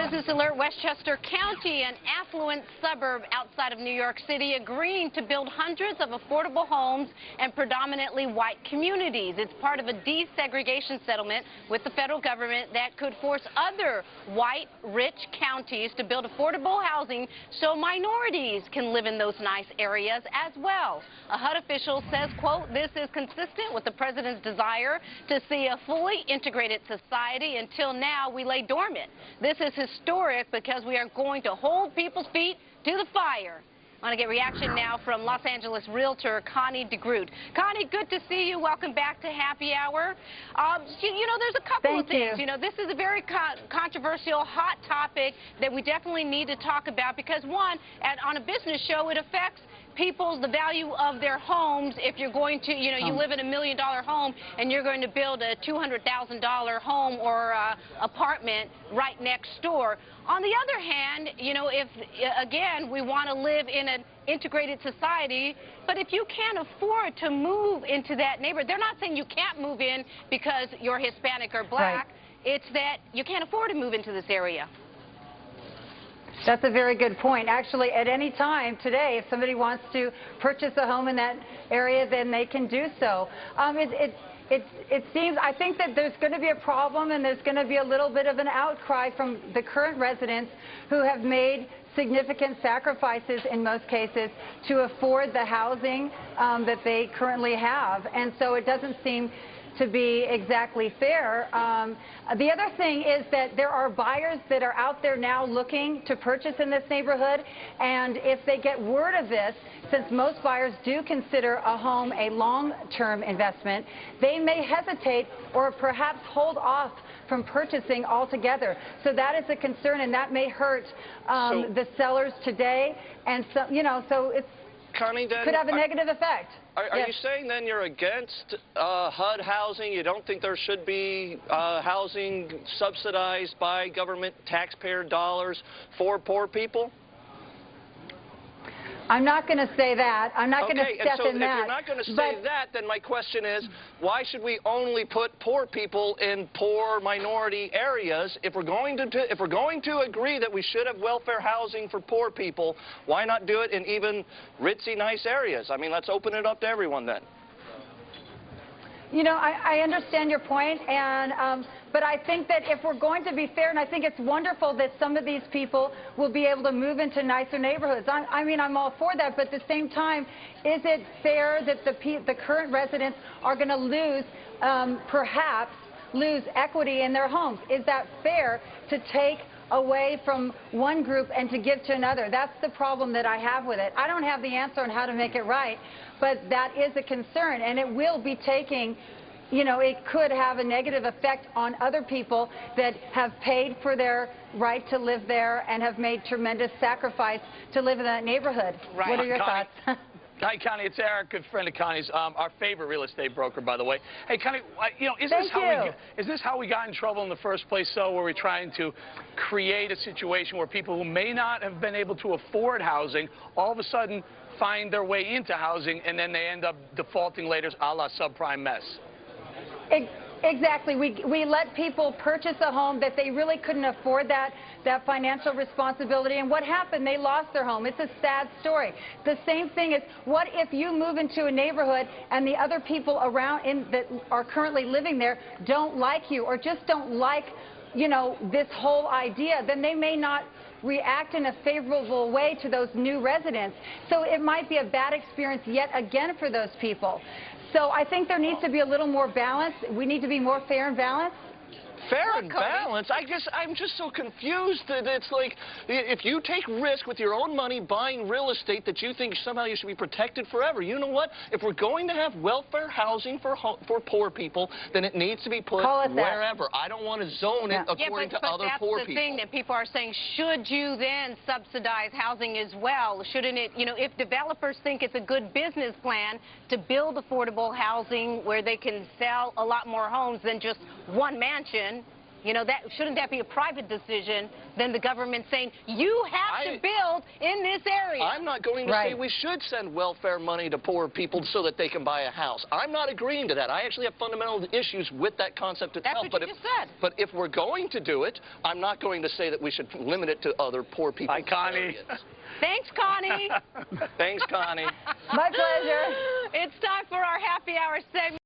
Business Alert, Westchester County, an affluent suburb outside of New York City, agreeing to build hundreds of affordable homes and predominantly white communities. It's part of a desegregation settlement with the federal government that could force other white, rich counties to build affordable housing so minorities can live in those nice areas as well. A HUD official says, quote, "This is consistent with the president's desire to see a fully integrated society. Until now, we lay dormant. This is historic because we are going to hold people's feet to the fire." I want to get reaction now from Los Angeles Realtor Connie the Groot. Connie, good to see you. Welcome back to Happy Hour. There's a couple of things. This is a very controversial, hot topic that we definitely need to talk about because, one, on a business show, it affects the value of their homes. If you're going to, you live in $1 million home and you're going to build a $200,000 home or apartment right next door. On the other hand, if, again, we want to live in an integrated society, but if you can't afford to move into that neighborhood, they're not saying you can't move in because you're Hispanic or black. Right. It's that you can't afford to move into this area. That's a very good point. Actually, at any time today, if somebody wants to purchase a home in that area, then they can do so. It seems, I think that there's going to be a problem and there's going to be a little bit of an outcry from the current residents who have made significant sacrifices in most cases to afford the housing that they currently have. And so it doesn't seem to be exactly fair. The other thing is that there are buyers that are out there now looking to purchase in this neighborhood, and if they get word of this, since most buyers do consider a home a long-term investment, they may hesitate or perhaps hold off from purchasing altogether. So that is a concern, and that may hurt the sellers today, and so it's Connie, then, could have a negative effect. Are you saying then you're against HUD housing? You don't think there should be housing subsidized by government taxpayer dollars for poor people? I'm not going to say that. I'm not going to step in that. If you're not going to say that, then my question is, why should we only put poor people in poor minority areas? If we're going to agree that we should have welfare housing for poor people, why not do it in even ritzy, nice areas? I mean, let's open it up to everyone then. I understand your point, but I think that if we're going to be fair, and I think it's wonderful that some of these people will be able to move into nicer neighborhoods. I mean, I'm all for that, but at the same time, is it fair that the current residents are going to perhaps lose equity in their homes? Is that fair to take away from one group and to give to another? That's the problem that I have with it. I don't have the answer on how to make it right, but that is a concern, and it will be taking, it could have a negative effect on other people that have paid for their right to live there and have made tremendous sacrifice to live in that neighborhood. Right. What are your thoughts? Hi, Connie. It's Eric, good friend of Connie's, our favorite real estate broker, by the way. Hey, Connie, is this how we got in trouble in the first place, though, where we're trying to create a situation where people who may not have been able to afford housing all of a sudden find their way into housing, and then they end up defaulting later, a la subprime mess? Exactly. We let people purchase a home that they really couldn't afford that financial responsibility. And what happened? They lost their home. It's a sad story. The same thing is, what if you move into a neighborhood and the other people around that are currently living there don't like you or just don't like, this whole idea? Then they may not react in a favorable way to those new residents. So it might be a bad experience yet again for those people. So I think there needs to be a little more balance. We need to be more fair and balanced. Fair and balanced? I'm just so confused that it's like, if you take risk with your own money buying real estate that you think somehow you should be protected forever, you know what? If we're going to have welfare housing for poor people, then it needs to be put wherever. I don't want to zone it according to other poor people. That's the thing that people are saying. Should you then subsidize housing as well? Shouldn't it, if developers think it's a good business plan to build affordable housing where they can sell a lot more homes than just one mansion, You know, shouldn't that be a private decision than the government saying, you have to build in this area? I'm not going to say we should send welfare money to poor people so that they can buy a house. I'm not agreeing to that. I actually have fundamental issues with that concept itself. That's what you just said. But if we're going to do it, I'm not going to say that we should limit it to other poor people. Hi, Connie. Thanks, Connie. Thanks, Connie. My pleasure. It's time for our happy hour segment.